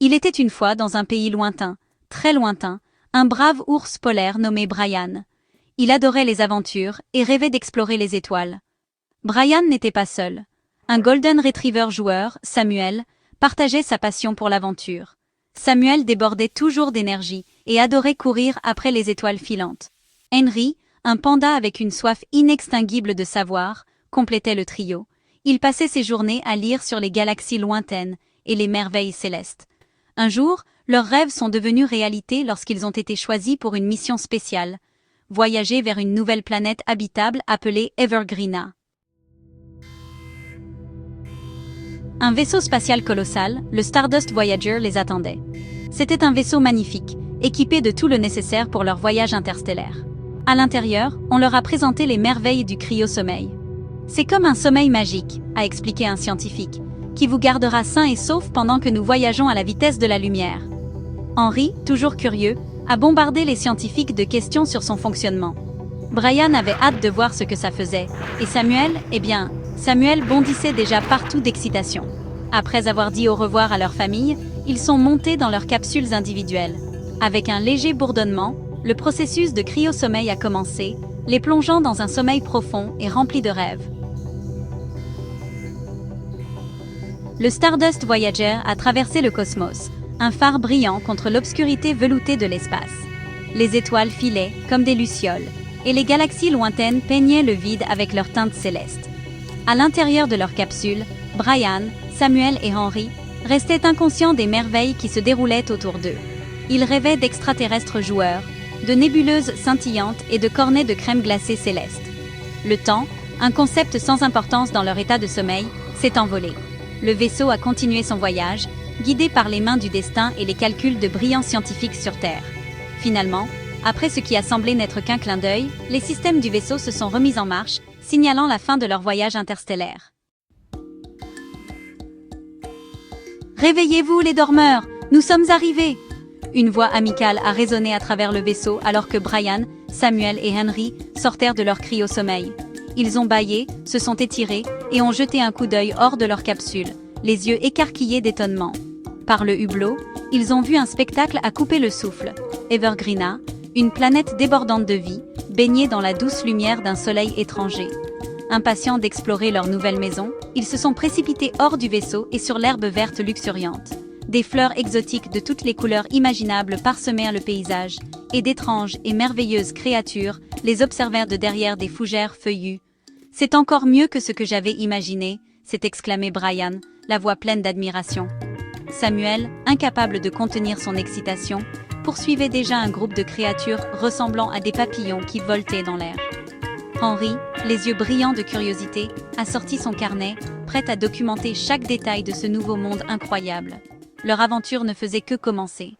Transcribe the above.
Il était une fois dans un pays lointain, très lointain, un brave ours polaire nommé Brian. Il adorait les aventures et rêvait d'explorer les étoiles. Brian n'était pas seul. Un Golden Retriever joueur, Samuel, partageait sa passion pour l'aventure. Samuel débordait toujours d'énergie et adorait courir après les étoiles filantes. Henry, un panda avec une soif inextinguible de savoir, complétait le trio. Il passait ses journées à lire sur les galaxies lointaines et les merveilles célestes. Un jour, leurs rêves sont devenus réalité lorsqu'ils ont été choisis pour une mission spéciale, voyager vers une nouvelle planète habitable appelée Evergreena. Un vaisseau spatial colossal, le Stardust Voyager, les attendait. C'était un vaisseau magnifique, équipé de tout le nécessaire pour leur voyage interstellaire. À l'intérieur, on leur a présenté les merveilles du cryo-sommeil. C'est comme un sommeil magique, a expliqué un scientifique, qui vous gardera sain et sauf pendant que nous voyageons à la vitesse de la lumière. Henry, toujours curieux, a bombardé les scientifiques de questions sur son fonctionnement. Brian avait hâte de voir ce que ça faisait, et Samuel bondissait déjà partout d'excitation. Après avoir dit au revoir à leur famille, ils sont montés dans leurs capsules individuelles. Avec un léger bourdonnement, le processus de cryo-sommeil a commencé, les plongeant dans un sommeil profond et rempli de rêves. Le Stardust Voyager a traversé le cosmos, un phare brillant contre l'obscurité veloutée de l'espace. Les étoiles filaient comme des lucioles, et les galaxies lointaines peignaient le vide avec leurs teintes célestes. À l'intérieur de leur capsule, Brian, Samuel et Henry restaient inconscients des merveilles qui se déroulaient autour d'eux. Ils rêvaient d'extraterrestres joueurs, de nébuleuses scintillantes et de cornets de crème glacée céleste. Le temps, un concept sans importance dans leur état de sommeil, s'est envolé. Le vaisseau a continué son voyage, guidé par les mains du destin et les calculs de brillants scientifiques sur Terre. Finalement, après ce qui a semblé n'être qu'un clin d'œil, les systèmes du vaisseau se sont remis en marche, signalant la fin de leur voyage interstellaire. Réveillez-vous les dormeurs, nous sommes arrivés! Une voix amicale a résonné à travers le vaisseau alors que Brian, Samuel et Henry sortèrent de leur cryo-sommeil. Ils ont bâillé, se sont étirés et ont jeté un coup d'œil hors de leur capsule, les yeux écarquillés d'étonnement. Par le hublot, ils ont vu un spectacle à couper le souffle. Evergreena, une planète débordante de vie, baignée dans la douce lumière d'un soleil étranger. Impatients d'explorer leur nouvelle maison, ils se sont précipités hors du vaisseau et sur l'herbe verte luxuriante. Des fleurs exotiques de toutes les couleurs imaginables parsemèrent le paysage, et d'étranges et merveilleuses créatures les observèrent de derrière des fougères feuillues. « C'est encore mieux que ce que j'avais imaginé », s'est exclamé Brian, la voix pleine d'admiration. Samuel, incapable de contenir son excitation, poursuivait déjà un groupe de créatures ressemblant à des papillons qui voletaient dans l'air. Henry, les yeux brillants de curiosité, a sorti son carnet, prêt à documenter chaque détail de ce nouveau monde incroyable. Leur aventure ne faisait que commencer.